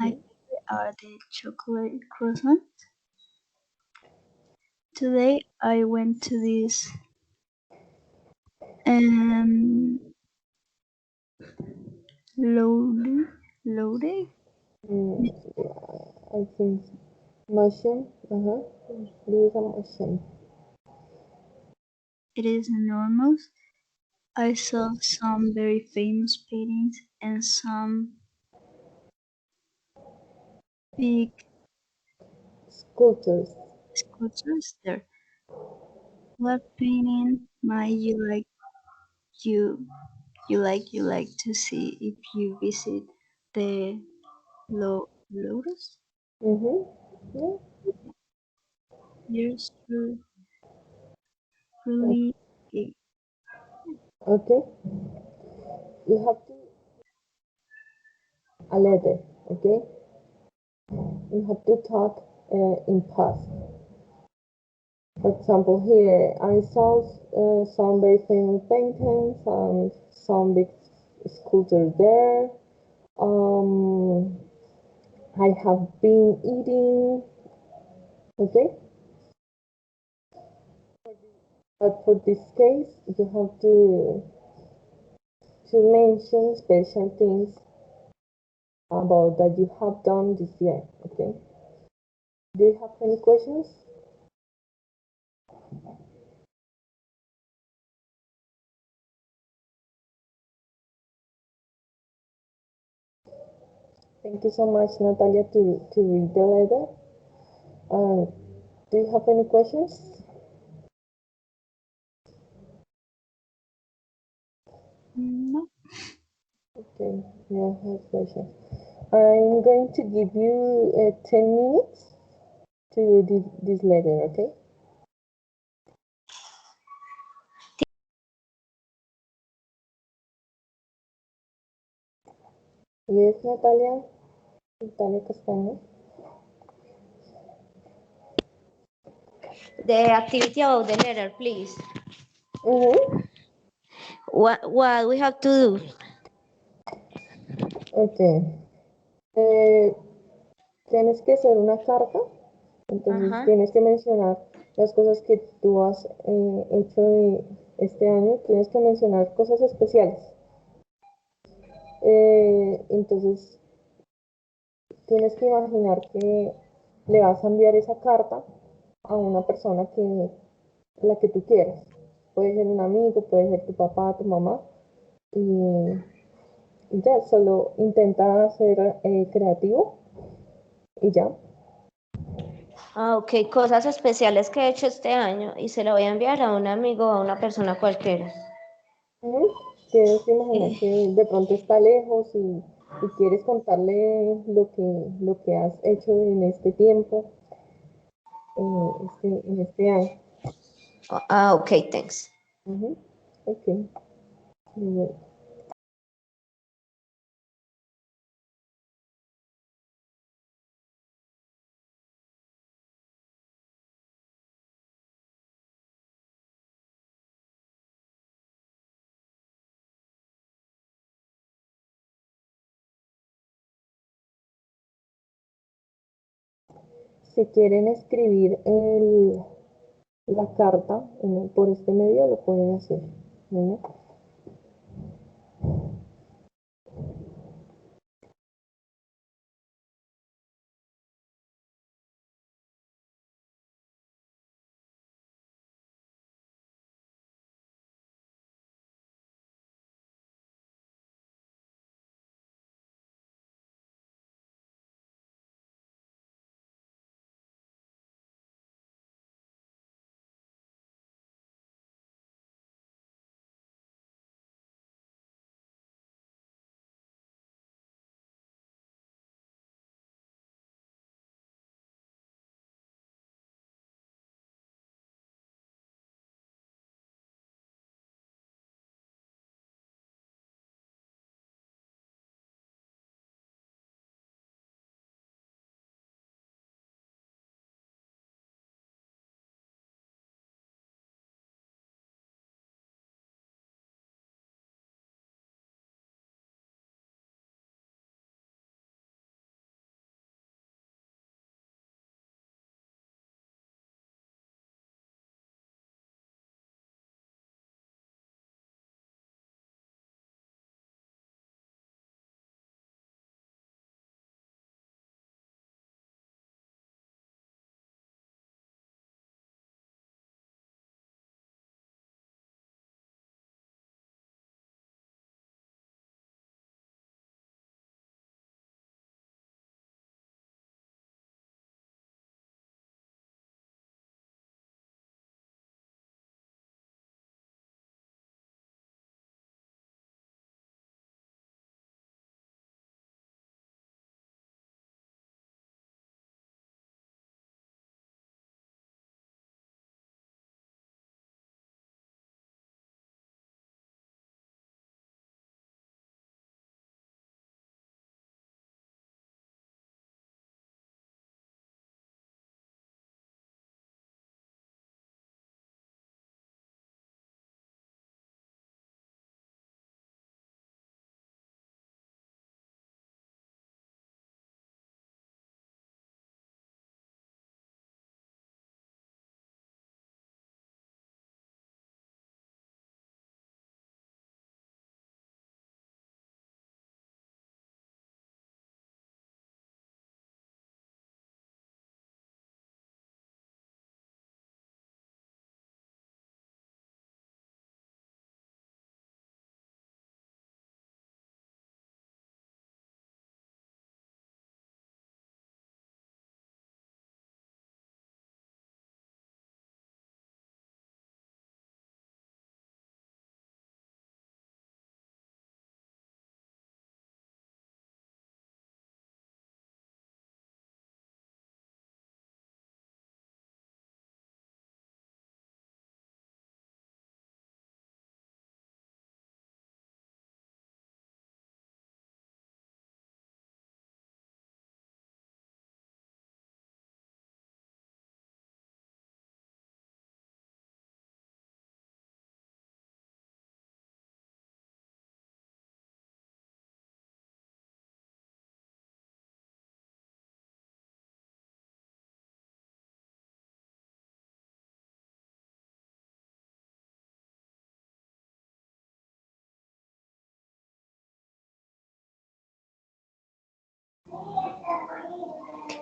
My Mm-hmm. favorite are the chocolate croissants. Today I went to this um loading loading. Mm, yeah, I think mushroom. Uh-huh. This is a mushroom. It is enormous. I saw some very famous paintings and some big Sculptures. sculptures there. What painting might you you like to see if you visit the Lotus? Mm-hmm. Yeah. There's really a Okay. You have to a letter. Okay. You have to talk in past. For example, here I saw some very famous paintings and some big sculptures there. Um, I have been eating. Okay, but for this case, you have to mention special things about that you have done this year. Okay. Do you have any questions? Thank you so much, Natalia, to read the letter. Uh, do you have any questions? no. Okay, no have questions. I'm going to give you 10 minutes to read this letter, okay? Yes, Natalia. Natalia Castaño. The activity about the letter, please. Mm-hmm. What we have to do? Ok. Eh, tienes que hacer una carta, entonces Ajá. tienes que mencionar las cosas que tú has hecho este año, tienes que mencionar cosas especiales. Entonces tienes que imaginar que le vas a enviar esa carta a una persona que la que tú quieras. Puede ser un amigo, puede ser tu papá, tu mamá. Y ya, solo intenta ser creativo y ya. Ah, ok, cosas especiales que he hecho este año y se lo voy a enviar a un amigo o a una persona cualquiera. Ujú. Tienes que imaginar Eh, que de pronto está lejos y quieres contarle lo que has hecho en este tiempo, en este año. ok, thanks. Ujú. Ok. Muy bien. Si quieren escribir la carta por este medio, lo pueden hacer. ¿No?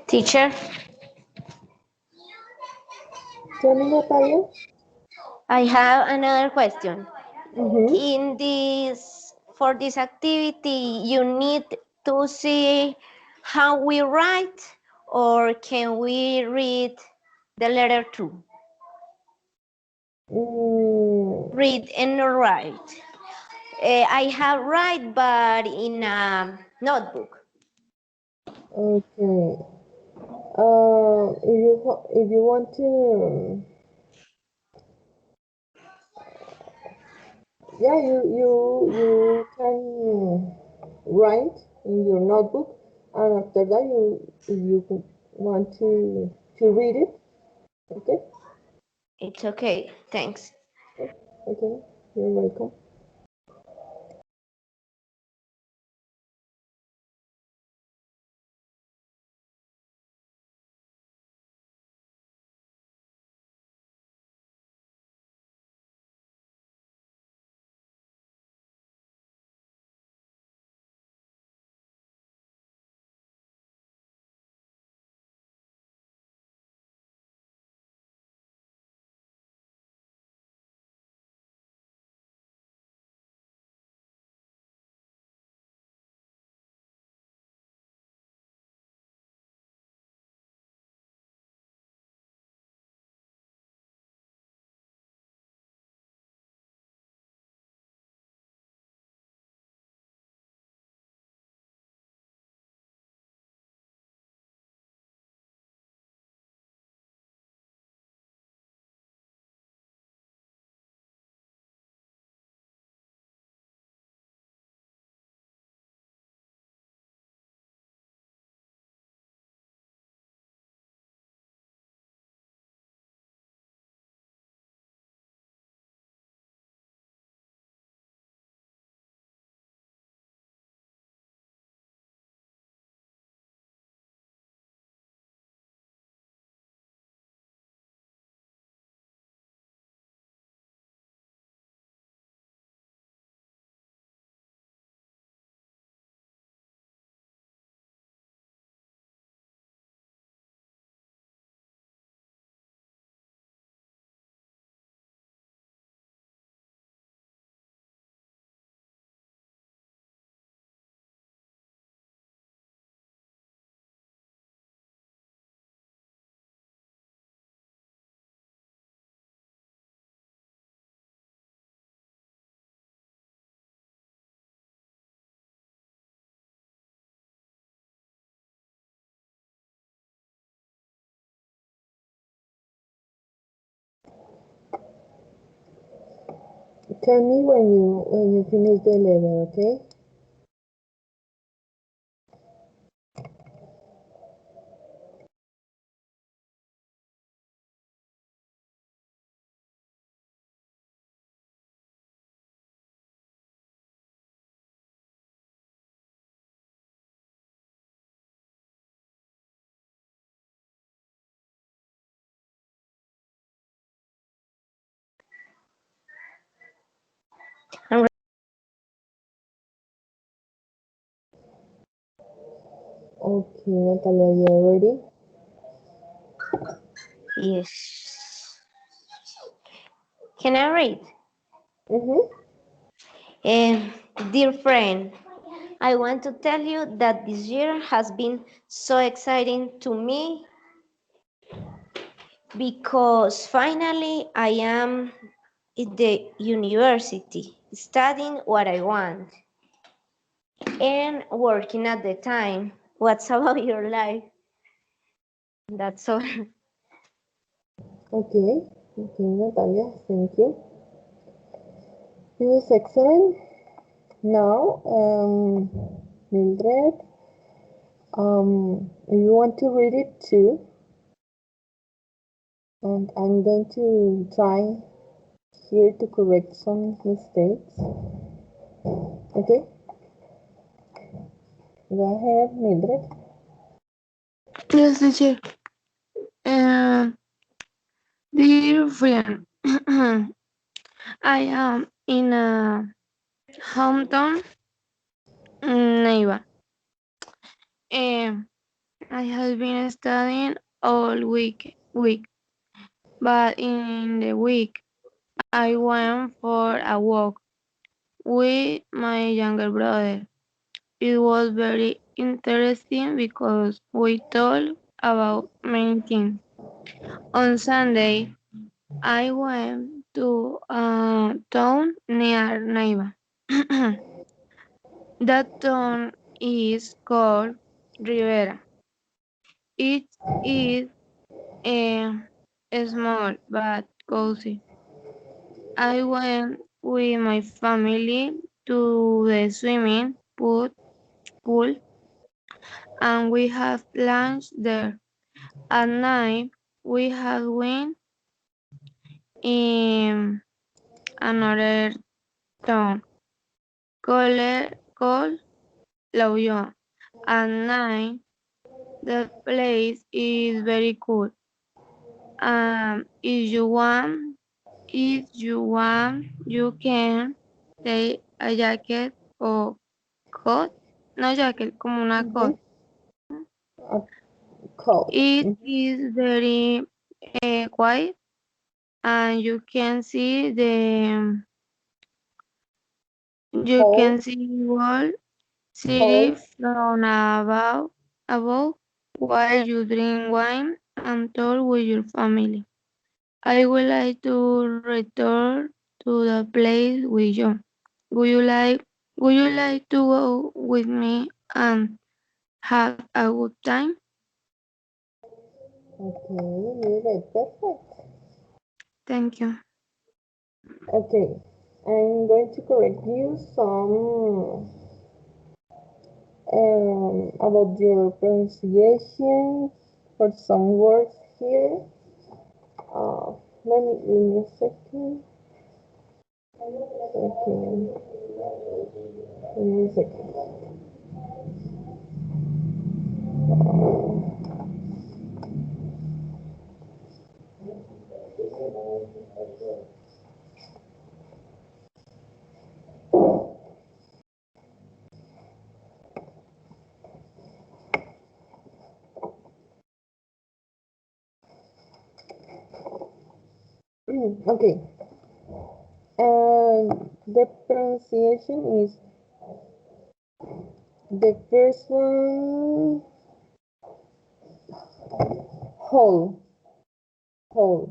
Teacher, Tell me, Natalia. I have another question. Mm-hmm. In this, for this activity, you need to see how we write, or can we read the letter too? Read and write. I have write, but in a notebook. Okay. If you want to, yeah, you can write in your notebook, and after that, if you want to read it, okay, It's okay, thanks. okay, you're welcome. Tell me when you finish the letter, okay? Okay, Natalia, you are ready? Yes. Can I read? Mm-hmm. Dear friend, I want to tell you that this year has been so exciting to me because finally I am in the university studying what I want and working at the time. What's about your life? That's all. Okay, okay, Natalia, thank you. It was excellent. Now, Mildred, if you want to read it too, and I'm going to try here to correct some mistakes. Okay, go ahead, Mildred. Yes, teacher. Dear friend, I am in a hometown neighbor. I have been studying all week, but in the week I went for a walk with my younger brother. It was very interesting because we talked about many things. On Sunday, I went to a town near Neiva. That town is called Rivera. It is small but cozy. I went with my family to the pool and we have lunch there. At night, we have went in another town called La Union. At night, the place is very cool. If you want, you can take a jacket or coat. No jacket, como una Mm-hmm. coat. A coat. It Mm-hmm. is very quiet, and you Whole. can see wall city Whole. from above while you drink wine and talk with your family. I would like to return to the place with you. Would you like would you like to go with me and have a good time? Okay, really perfect. Thank you. Okay, I'm going to correct you some about your pronunciation for some words here. Let me a second. Okay, give me a second. Okay, and the pronunciation is the first one whole, whole.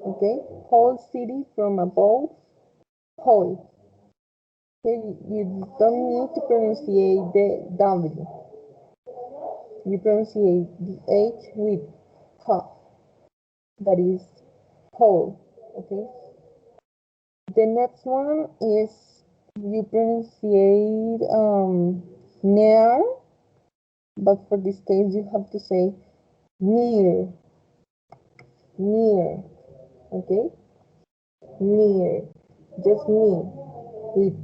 Okay, whole city from above, whole. Okay, you don't need to pronunciate the W. You pronunciate the H with H. That is whole. Okay. The next one is you pronunciate near, but for this case you have to say near, near. Okay, near, just near with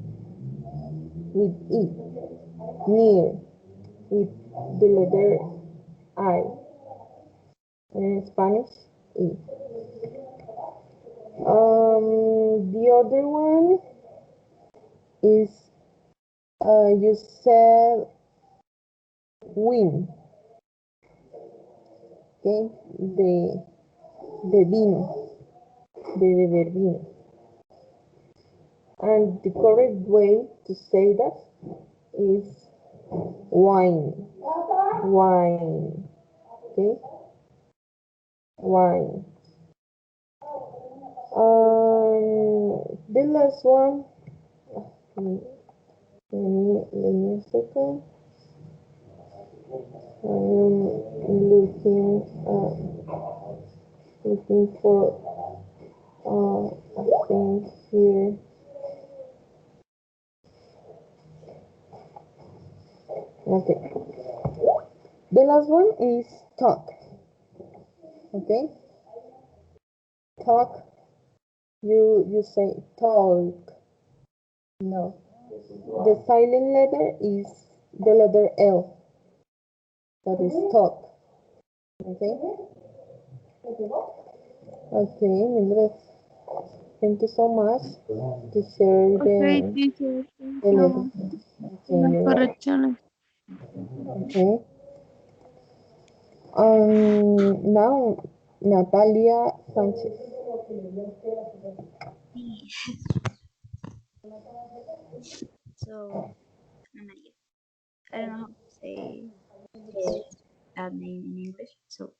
e, near with the letter I. In Spanish, e. The other one is you said win. Okay, the vino, de beber vino. And the correct way to say that is wine, wine. Okay, wine. The last one. Let me a second. I am looking for a thing here. Okay. The last one is talk. Okay. Talk. You say talk. No. The silent letter is the letter L. That is talk. Okay. Okay, Mildred. Thank you so much to share Okay, teacher, thank the lesson. you Okay, for the you're welcome. correction. Okay. Now Natalia Sanchez. Me. So, Ana Maria. I don't know how to say that name in English. So,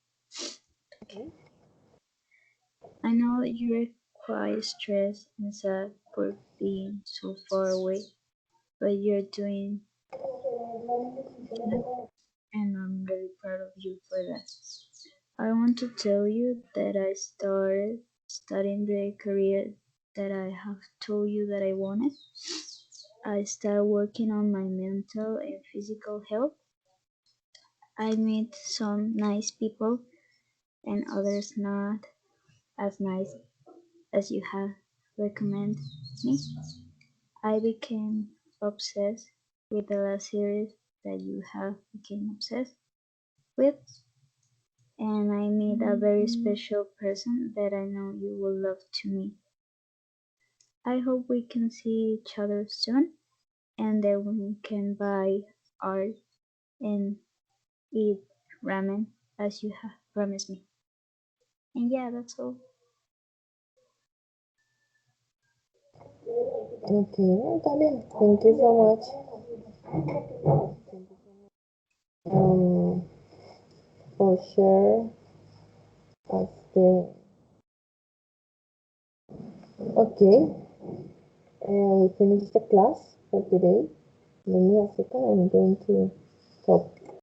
I know that you're quite stressed and sad for being so far away, but you're doing good, and I'm really proud of you for that. I want to tell you that I started studying the career that I have told you that I wanted. I started working on my mental and physical health. I met some nice people and others not as nice as you have recommended me. I became obsessed with the last series that you have become obsessed with, and I meet a very special person that I know you will love to meet. I hope we can see each other soon and that we can buy art and eat ramen as you have promised me. And yeah, that's all. Okay, Natalia, thank you so much. For sure. As the okay, we finished the class for today. Give me a second. I'm going to stop